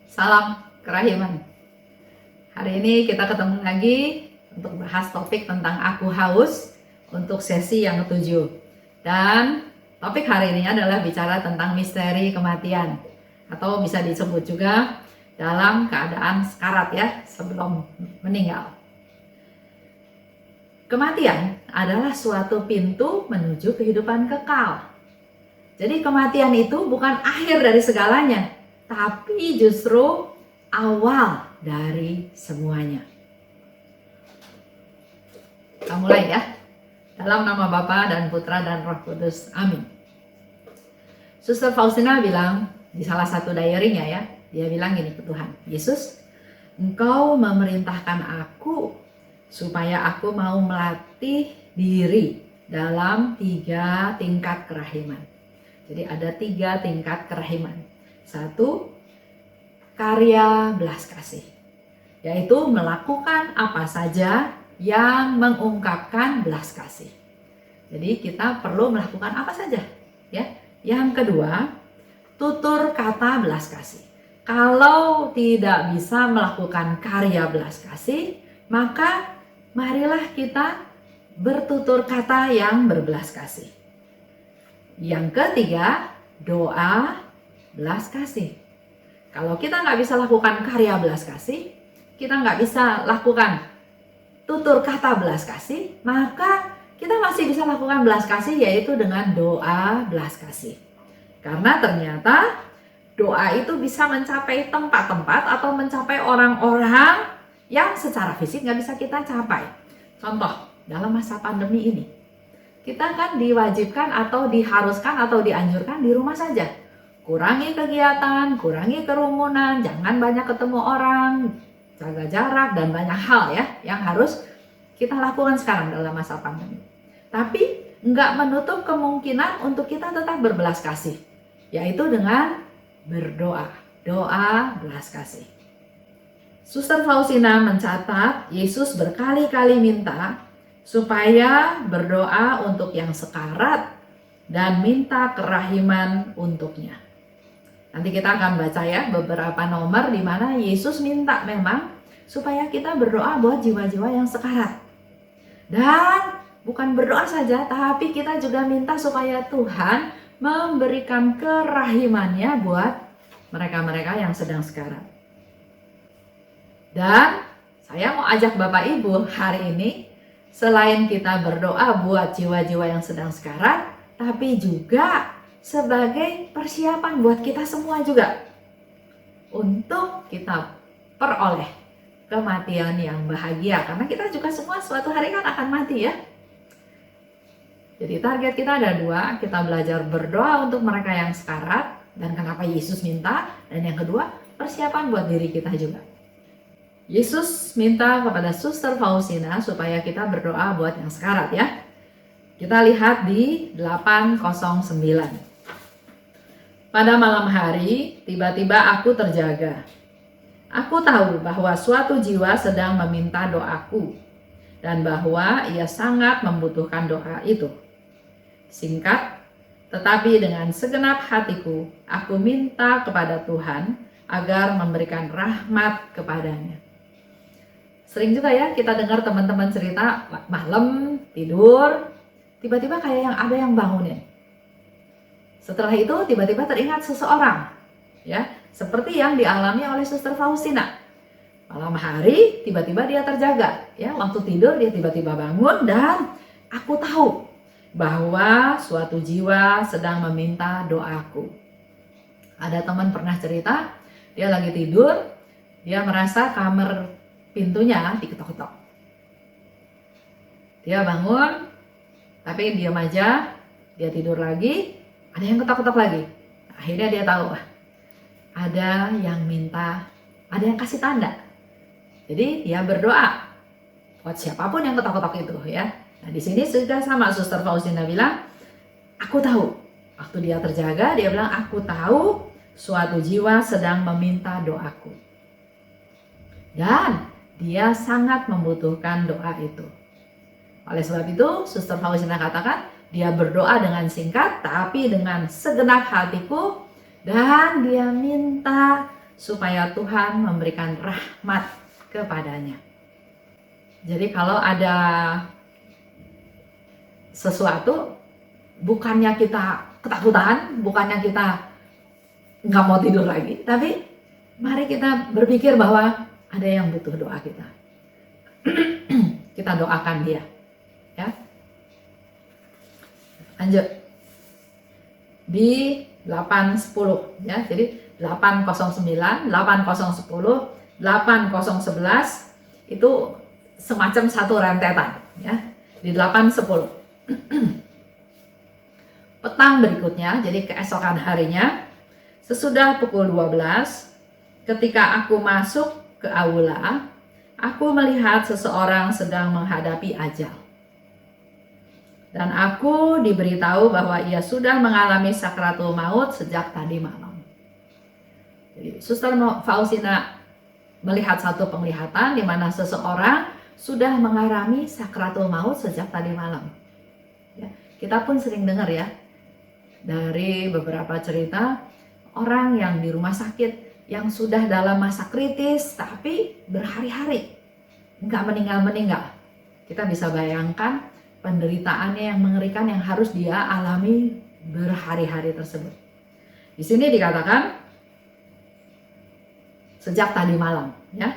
Salam kerahiman. Hari ini kita ketemu lagi untuk bahas topik tentang aku haus untuk sesi yang ke-7. Dan topik hari ini adalah bicara tentang misteri kematian, atau bisa disebut juga dalam keadaan sekarat ya, sebelum meninggal. Kematian adalah suatu pintu menuju kehidupan kekal. Jadi kematian itu bukan akhir dari segalanya, tapi justru awal dari semuanya. Kita mulai ya. Dalam nama Bapa dan Putra dan Roh Kudus. Amin. Suster Faustina bilang di salah satu diary-nya ya, dia bilang gini ke Tuhan, Yesus, Engkau memerintahkan aku supaya aku mau melatih diri dalam 3 tingkat kerahiman. Jadi ada 3 tingkat kerahiman. 1, karya belas kasih, yaitu melakukan apa saja yang mengungkapkan belas kasih. Jadi kita perlu melakukan apa saja ya. Yang kedua, tutur kata belas kasih. Kalau tidak bisa melakukan karya belas kasih, maka marilah kita bertutur kata yang berbelas kasih. Yang ketiga, doa belas kasih. Kalau kita nggak bisa lakukan karya belas kasih, kita nggak bisa lakukan tutur kata belas kasih, maka kita masih bisa lakukan belas kasih, yaitu dengan doa belas kasih. Karena ternyata doa itu bisa mencapai tempat-tempat atau mencapai orang-orang yang secara fisik nggak bisa kita capai. Contoh, dalam masa pandemi ini, kita kan diwajibkan atau diharuskan atau dianjurkan di rumah saja. Kurangi kegiatan, kurangi kerumunan, jangan banyak ketemu orang, jaga jarak, dan banyak hal ya yang harus kita lakukan sekarang dalam masa pandemi. Tapi nggak menutup kemungkinan untuk kita tetap berbelas kasih, yaitu dengan berdoa, doa belas kasih. Suster Faustina mencatat Yesus berkali-kali minta supaya berdoa untuk yang sekarat dan minta kerahiman untuknya. Nanti kita akan baca ya beberapa nomor di mana Yesus minta memang supaya kita berdoa buat jiwa-jiwa yang sekarat. Dan bukan berdoa saja, tapi kita juga minta supaya Tuhan memberikan kerahimannya buat mereka-mereka yang sedang sekarat. Dan saya mau ajak Bapak Ibu hari ini, selain kita berdoa buat jiwa-jiwa yang sedang sekarat, tapi juga sebagai persiapan buat kita semua juga untuk kita peroleh kematian yang bahagia, karena kita juga semua suatu hari kan akan mati ya. Jadi target kita ada 2, kita belajar berdoa untuk mereka yang sekarat dan kenapa Yesus minta, dan yang kedua persiapan buat diri kita juga. Yesus minta kepada Suster Faustina supaya kita berdoa buat yang sekarat ya. Kita lihat di 809. Pada malam hari, tiba-tiba aku terjaga. Aku tahu bahwa suatu jiwa sedang meminta doaku, dan bahwa ia sangat membutuhkan doa itu. Singkat, tetapi dengan segenap hatiku, aku minta kepada Tuhan agar memberikan rahmat kepadanya. Sering juga ya kita dengar teman-teman cerita malam tidur, tiba-tiba kayak ada yang bangunin. Setelah itu tiba-tiba teringat seseorang, ya, seperti yang dialami oleh Suster Faustina. Malam hari tiba-tiba dia terjaga, ya, waktu tidur dia tiba-tiba bangun dan aku tahu bahwa suatu jiwa sedang meminta doaku. Ada teman pernah cerita, dia lagi tidur, dia merasa kamar pintunya diketok-ketok. Dia bangun, tapi diam aja, dia tidur lagi. Ada yang ketok-ketok lagi. Akhirnya dia tahu, ada yang minta, ada yang kasih tanda. Jadi dia berdoa buat siapapun yang ketok-ketok itu ya. Nah di sini juga sama, Suster Faustina bilang, aku tahu. Waktu dia terjaga, dia bilang, aku tahu suatu jiwa sedang meminta doaku. Dan dia sangat membutuhkan doa itu. Oleh sebab itu, Suster Faustina katakan, dia berdoa dengan singkat tapi dengan segenap hatiku, dan dia minta supaya Tuhan memberikan rahmat kepadanya. Jadi kalau ada sesuatu, bukannya kita ketakutan, bukannya kita nggak mau tidur lagi, tapi mari kita berpikir bahwa ada yang butuh doa kita. Kita doakan dia, ya. Lanjut di 810, ya. Jadi 809, 8010, 8011 itu semacam satu rentetan, ya. Di 810. Petang berikutnya, jadi keesokan harinya, sesudah pukul 12, ketika aku masuk ke aula, aku melihat seseorang sedang menghadapi ajal. Dan aku diberitahu bahwa ia sudah mengalami sakratul maut sejak tadi malam. Jadi Suster Faustina melihat satu penglihatan di mana seseorang sudah mengalami sakratul maut sejak tadi malam. Ya, kita pun sering dengar ya, dari beberapa cerita orang yang di rumah sakit yang sudah dalam masa kritis tapi berhari-hari nggak meninggal. Kita bisa bayangkan penderitaannya yang mengerikan yang harus dia alami berhari-hari tersebut. Di sini dikatakan sejak tadi malam, ya.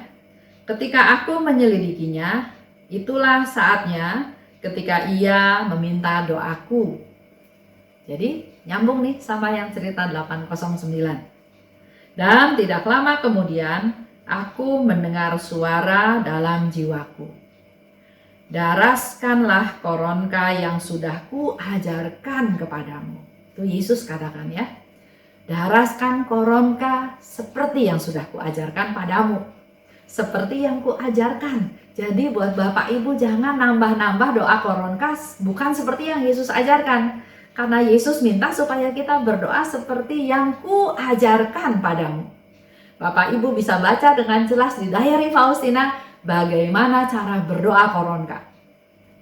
Ketika aku menyelidikinya, itulah saatnya ketika ia meminta doaku. Jadi nyambung nih sama yang cerita 809. Dan tidak lama kemudian aku mendengar suara dalam jiwaku. Daraskanlah koronka yang sudah kuajarkan kepadamu. Itu Yesus katakan ya. Daraskan koronka seperti yang sudah kuajarkan padamu. Seperti yang kuajarkan. Jadi buat Bapak Ibu jangan nambah-nambah doa koronka bukan seperti yang Yesus ajarkan. Karena Yesus minta supaya kita berdoa seperti yang kuajarkan padamu. Bapak Ibu bisa baca dengan jelas di Diary Faustina bagaimana cara berdoa koronka.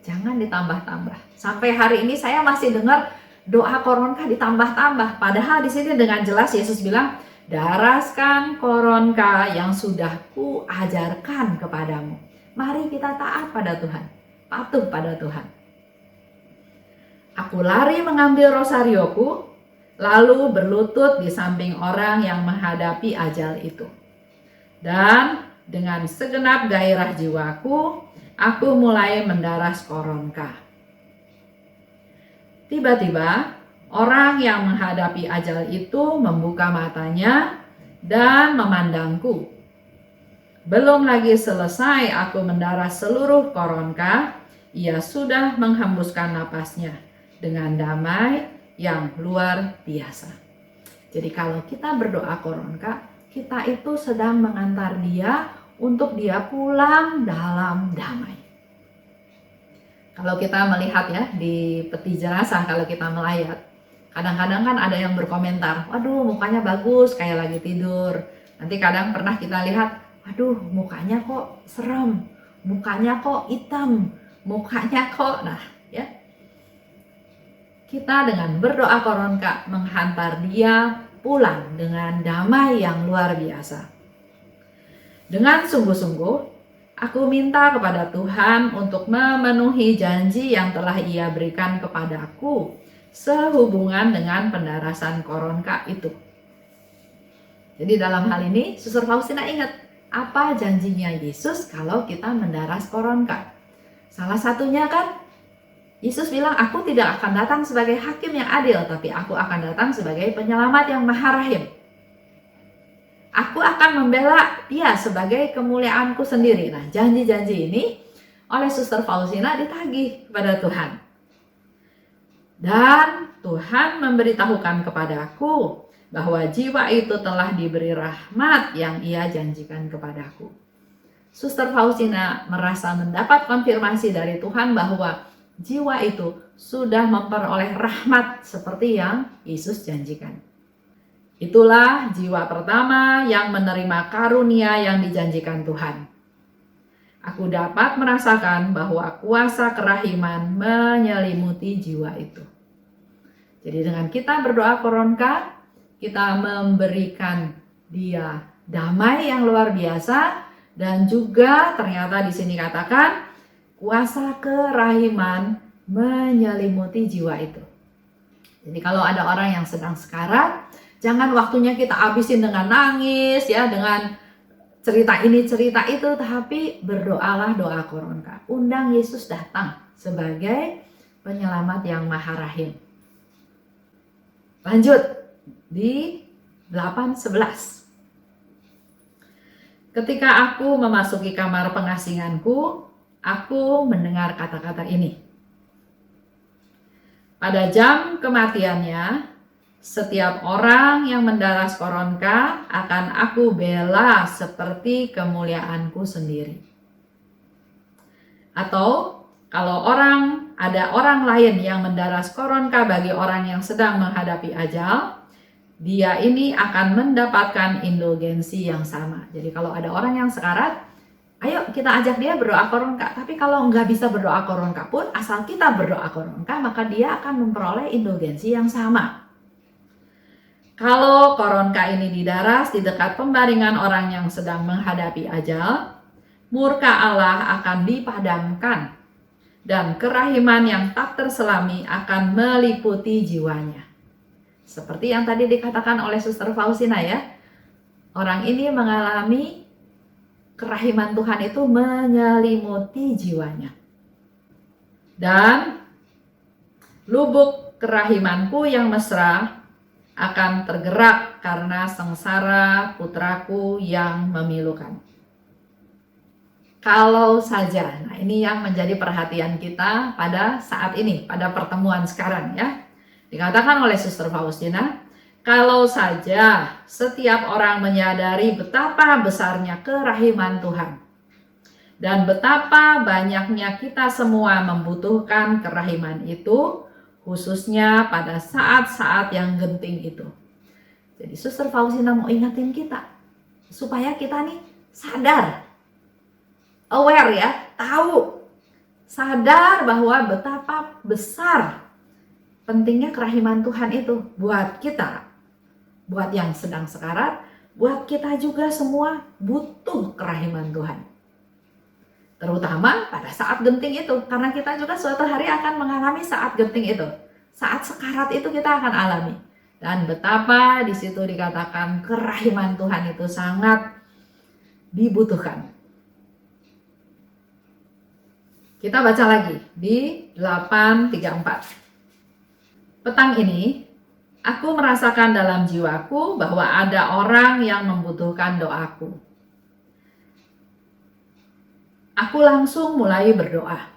Jangan ditambah-tambah. Sampai hari ini saya masih dengar doa koronka ditambah-tambah. Padahal di sini dengan jelas Yesus bilang, daraskan koronka yang sudah kuajarkan kepadamu. Mari kita taat pada Tuhan, patuh pada Tuhan. Aku lari mengambil rosarioku, lalu berlutut di samping orang yang menghadapi ajal itu. Dan dengan segenap gairah jiwaku, aku mulai mendaras koronka. Tiba-tiba, orang yang menghadapi ajal itu membuka matanya dan memandangku. Belum lagi selesai aku mendaras seluruh koronka, ia sudah menghembuskan napasnya dengan damai yang luar biasa. Jadi kalau kita berdoa koronka, kita itu sedang mengantar dia untuk dia pulang dalam damai. Kalau kita melihat ya di peti jenazah, kalau kita melayat, kadang-kadang kan ada yang berkomentar, waduh mukanya bagus kayak lagi tidur. Nanti kadang pernah kita lihat, waduh mukanya kok serem, mukanya kok hitam, mukanya kok, nah ya. Kita dengan berdoa koronka menghantar dia pulang dengan damai yang luar biasa. Dengan sungguh-sungguh, aku minta kepada Tuhan untuk memenuhi janji yang telah Ia berikan kepadaku sehubungan dengan pendarasan koronka itu. Jadi dalam hal ini, Suster Faustina ingat, apa janjinya Yesus kalau kita mendaras koronka? Salah satunya kan, Yesus bilang, aku tidak akan datang sebagai hakim yang adil, tapi aku akan datang sebagai penyelamat yang maha rahim. Aku akan membela dia sebagai kemuliaanku sendiri. Nah, janji-janji ini oleh Suster Faustina ditagih kepada Tuhan. Dan Tuhan memberitahukan kepadaku bahwa jiwa itu telah diberi rahmat yang Ia janjikan kepadaku. Suster Faustina merasa mendapat konfirmasi dari Tuhan bahwa jiwa itu sudah memperoleh rahmat seperti yang Yesus janjikan. Itulah jiwa pertama yang menerima karunia yang dijanjikan Tuhan. Aku dapat merasakan bahwa kuasa kerahiman menyelimuti jiwa itu. Jadi dengan kita berdoa koronka, kita memberikan dia damai yang luar biasa, dan juga ternyata di sini katakan kuasa kerahiman menyelimuti jiwa itu. Jadi kalau ada orang yang sedang sekarat, jangan waktunya kita habisin dengan nangis ya, dengan cerita ini cerita itu, tapi berdoalah doa koronka. Undang Yesus datang sebagai penyelamat yang maha rahim. Lanjut di 8:11. Ketika aku memasuki kamar pengasinganku, aku mendengar kata-kata ini. Pada jam kematiannya, setiap orang yang mendaras koronka akan aku bela seperti kemuliaanku sendiri. Atau kalau ada orang lain yang mendaras koronka bagi orang yang sedang menghadapi ajal, dia ini akan mendapatkan indulgensi yang sama. Jadi kalau ada orang yang sekarat, ayo kita ajak dia berdoa koronka. Tapi kalau nggak bisa berdoa koronka pun, asal kita berdoa koronka, maka dia akan memperoleh indulgensi yang sama. Kalau koronka ini didaras di dekat pembaringan orang yang sedang menghadapi ajal, murka Allah akan dipadamkan dan kerahiman yang tak terselami akan meliputi jiwanya. Seperti yang tadi dikatakan oleh Suster Faustina ya, orang ini mengalami kerahiman Tuhan itu menyelimuti jiwanya. Dan lubuk kerahimanku yang mesra akan tergerak karena sengsara putraku yang memilukan. Kalau saja, nah ini yang menjadi perhatian kita pada saat ini, pada pertemuan sekarang ya. Dikatakan oleh Suster Faustina, kalau saja setiap orang menyadari betapa besarnya kerahiman Tuhan dan betapa banyaknya kita semua membutuhkan kerahiman itu, khususnya pada saat-saat yang genting itu. Jadi Suster Faustina mau ingatin kita supaya kita nih sadar, aware ya, tahu, sadar bahwa betapa besar pentingnya kerahiman Tuhan itu buat kita, buat yang sedang sekarat, buat kita juga semua butuh kerahiman Tuhan. Terutama pada saat genting itu, karena kita juga suatu hari akan mengalami saat genting itu. Saat sekarat itu kita akan alami. Dan betapa di situ dikatakan kerahiman Tuhan itu sangat dibutuhkan. Kita baca lagi di 8:34. Petang ini, aku merasakan dalam jiwaku bahwa ada orang yang membutuhkan doaku. Aku langsung mulai berdoa.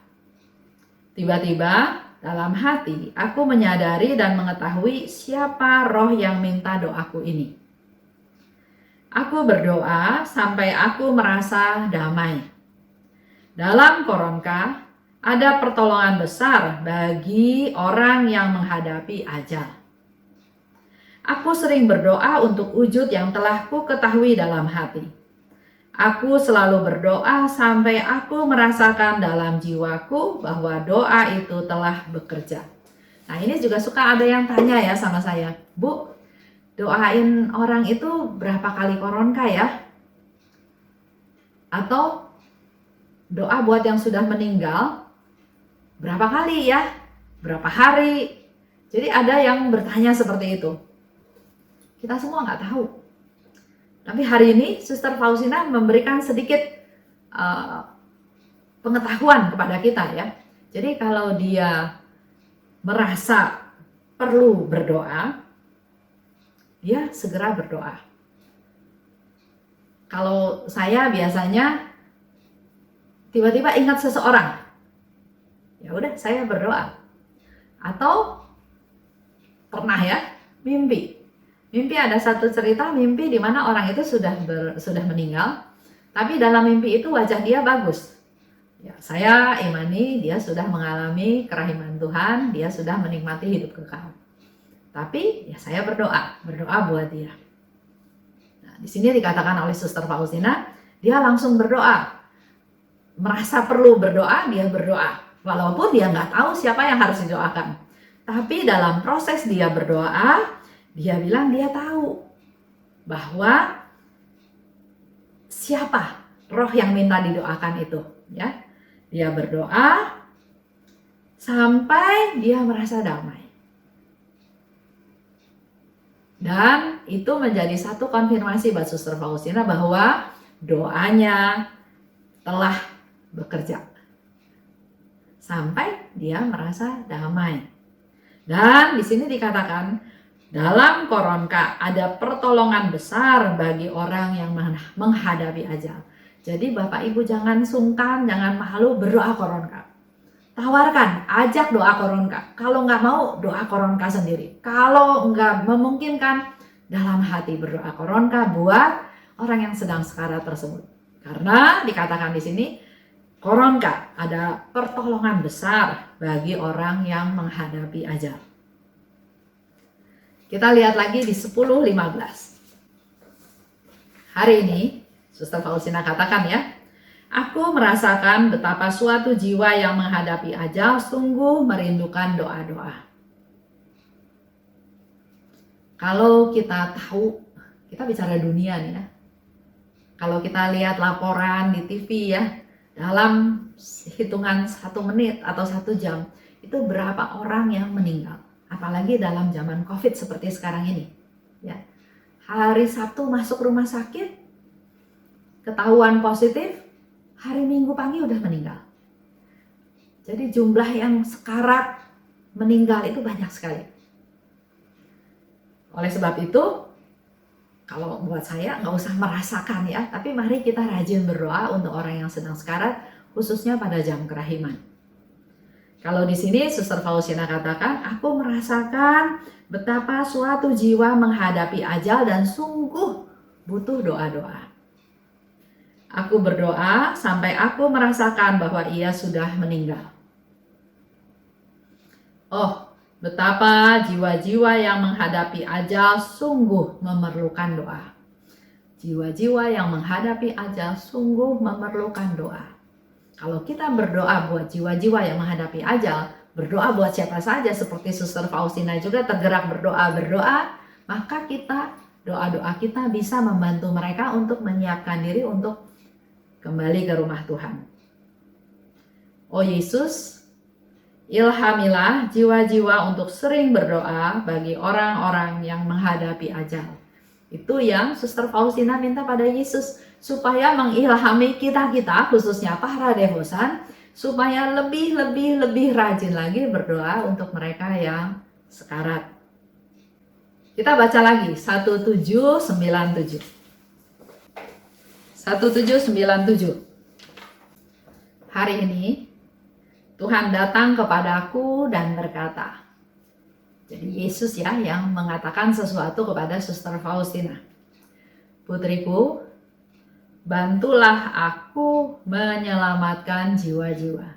Tiba-tiba dalam hati aku menyadari dan mengetahui siapa roh yang minta doaku ini. Aku berdoa sampai aku merasa damai. Dalam koronka ada pertolongan besar bagi orang yang menghadapi ajal. Aku sering berdoa untuk wujud yang telah ku ketahui dalam hati. Aku selalu berdoa sampai aku merasakan dalam jiwaku bahwa doa itu telah bekerja. Nah ini juga suka ada yang tanya ya sama saya, Bu, doain orang itu berapa kali koronka ya? Atau doa buat yang sudah meninggal berapa kali ya? Berapa hari? Jadi ada yang bertanya seperti itu. Kita semua nggak tahu. Tapi hari ini Suster Faustina memberikan sedikit pengetahuan kepada kita ya. Jadi kalau dia merasa perlu berdoa, dia segera berdoa. Kalau saya biasanya tiba-tiba ingat seseorang, ya udah saya berdoa. Atau pernah ya mimpi ada satu cerita mimpi di mana orang itu sudah meninggal, tapi dalam mimpi itu wajah dia bagus. Ya, saya imani dia sudah mengalami kerahiman Tuhan, dia sudah menikmati hidup kekal. Tapi ya saya berdoa buat dia. Nah, di sini dikatakan oleh Suster Faustina, dia langsung berdoa. Merasa perlu berdoa, dia berdoa. Walaupun dia nggak tahu siapa yang harus didoakan. Tapi dalam proses dia berdoa, dia bilang dia tahu bahwa siapa roh yang minta didoakan itu, ya. Dia berdoa sampai dia merasa damai. Dan itu menjadi satu konfirmasi buat Suster Faustina bahwa doanya telah bekerja. Sampai dia merasa damai. Dan di sini dikatakan dalam Koronka ada pertolongan besar bagi orang yang menghadapi ajal. Jadi Bapak Ibu jangan sungkan, jangan malu berdoa Koronka. Tawarkan, ajak doa Koronka. Kalau nggak mau, doa Koronka sendiri. Kalau nggak memungkinkan, dalam hati berdoa Koronka buat orang yang sedang sekarat tersebut. Karena dikatakan di sini, Koronka ada pertolongan besar bagi orang yang menghadapi ajal. Kita lihat lagi di 10:15. Hari ini, Suster Faustina katakan ya, aku merasakan betapa suatu jiwa yang menghadapi ajal sungguh merindukan doa-doa. Kalau kita tahu, kita bicara dunia nih ya. Kalau kita lihat laporan di TV ya, dalam hitungan 1 menit atau 1 jam, itu berapa orang yang meninggal. Apalagi dalam zaman COVID seperti sekarang ini. Ya. Hari Sabtu masuk rumah sakit, ketahuan positif, hari Minggu pagi udah meninggal. Jadi jumlah yang sekarat meninggal itu banyak sekali. Oleh sebab itu, kalau buat saya nggak usah merasakan ya, tapi mari kita rajin berdoa untuk orang yang sedang sekarat, khususnya pada jam kerahiman. Kalau di sini Suster Faustina katakan, aku merasakan betapa suatu jiwa menghadapi ajal dan sungguh butuh doa-doa. Aku berdoa sampai aku merasakan bahwa ia sudah meninggal. Oh, betapa jiwa-jiwa yang menghadapi ajal sungguh memerlukan doa. Jiwa-jiwa yang menghadapi ajal sungguh memerlukan doa. Kalau kita berdoa buat jiwa-jiwa yang menghadapi ajal, berdoa buat siapa saja seperti Suster Faustina juga tergerak berdoa, maka doa-doa kita bisa membantu mereka untuk menyiapkan diri untuk kembali ke rumah Tuhan. Oh Yesus, ilhamilah jiwa-jiwa untuk sering berdoa bagi orang-orang yang menghadapi ajal. Itu yang Suster Faustina minta pada Yesus, supaya mengilhami kita-kita, khususnya para devosan, supaya lebih rajin lagi berdoa untuk mereka yang sekarat. Kita baca lagi 1797. 1797. Hari ini Tuhan datang kepadaku dan berkata. Jadi Yesus ya yang mengatakan sesuatu kepada Suster Faustina. Putriku, bantulah aku menyelamatkan jiwa-jiwa.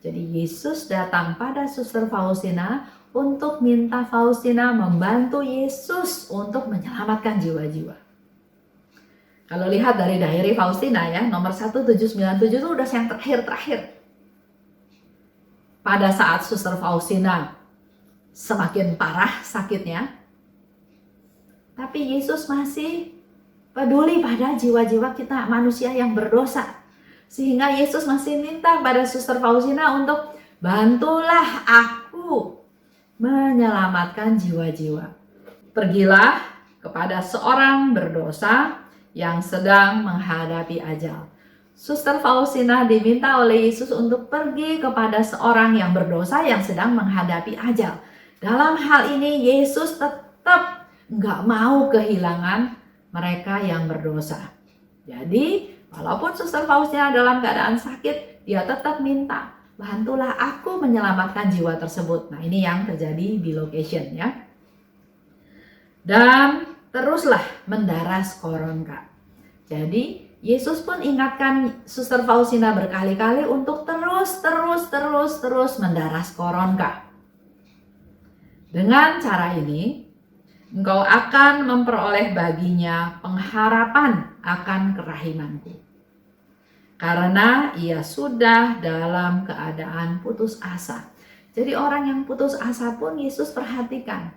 Jadi Yesus datang pada Suster Faustina untuk minta Faustina membantu Yesus untuk menyelamatkan jiwa-jiwa. Kalau lihat dari diary Faustina ya, nomor 1797 itu udah yang terakhir. Pada saat Suster Faustina semakin parah sakitnya, tapi Yesus masih peduli pada jiwa-jiwa kita manusia yang berdosa. Sehingga Yesus masih minta pada Suster Faustina untuk bantulah aku menyelamatkan jiwa-jiwa. Pergilah kepada seorang berdosa yang sedang menghadapi ajal. Suster Faustina diminta oleh Yesus untuk pergi kepada seorang yang berdosa yang sedang menghadapi ajal. Dalam hal ini Yesus tetap nggak mau kehilangan mereka yang berdosa. Jadi walaupun Suster Faustina dalam keadaan sakit, dia tetap minta, bantulah aku menyelamatkan jiwa tersebut. Nah ini yang terjadi di location ya. Dan teruslah mendaras Koronka. Jadi Yesus pun ingatkan Suster Faustina berkali-kali untuk terus mendaras Koronka. Dengan cara ini, engkau akan memperoleh baginya pengharapan akan kerahimanku. Karena ia sudah dalam keadaan putus asa. Jadi orang yang putus asa pun Yesus perhatikan.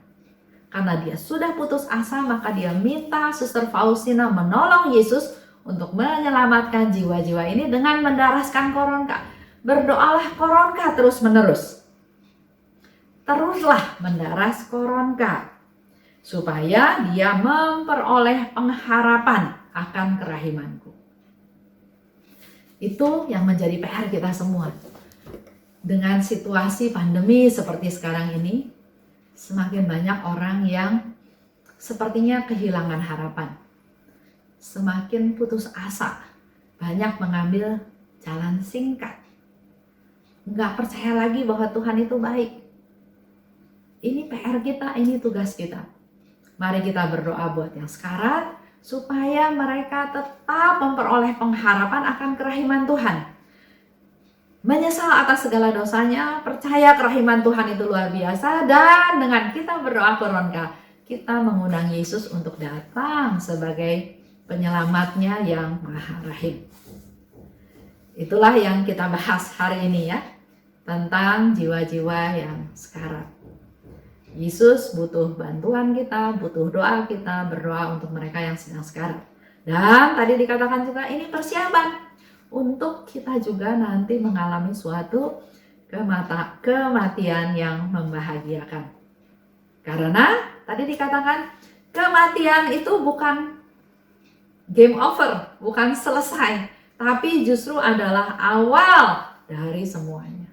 Karena dia sudah putus asa, maka dia minta Suster Faustina menolong Yesus untuk menyelamatkan jiwa-jiwa ini dengan mendaraskan koronka. Berdoalah koronka terus-menerus. Teruslah mendaras koronka supaya dia memperoleh pengharapan akan kerahimanku. Itu yang menjadi PR kita semua. Dengan situasi pandemi seperti sekarang ini, semakin banyak orang yang sepertinya kehilangan harapan. Semakin putus asa. Banyak mengambil jalan singkat. Nggak percaya lagi bahwa Tuhan itu baik. Ini PR kita, ini tugas kita. Mari kita berdoa buat yang sekarat, supaya mereka tetap memperoleh pengharapan akan kerahiman Tuhan. Menyesal atas segala dosanya, percaya kerahiman Tuhan itu luar biasa, dan dengan kita berdoa koronka, kita mengundang Yesus untuk datang sebagai penyelamatnya yang maha rahim. Itulah yang kita bahas hari ini ya, tentang jiwa-jiwa yang sekarat. Yesus butuh bantuan kita, butuh doa kita, berdoa untuk mereka yang sedang sekarat. Dan tadi dikatakan juga ini persiapan untuk kita juga nanti mengalami suatu kematian yang membahagiakan. Karena tadi dikatakan kematian itu bukan game over, bukan selesai, tapi justru adalah awal dari semuanya.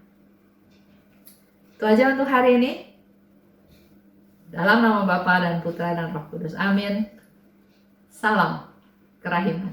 Itu aja untuk hari ini. Dalam nama Bapa dan Putra dan Roh Kudus. Amin. Salam kerahiman.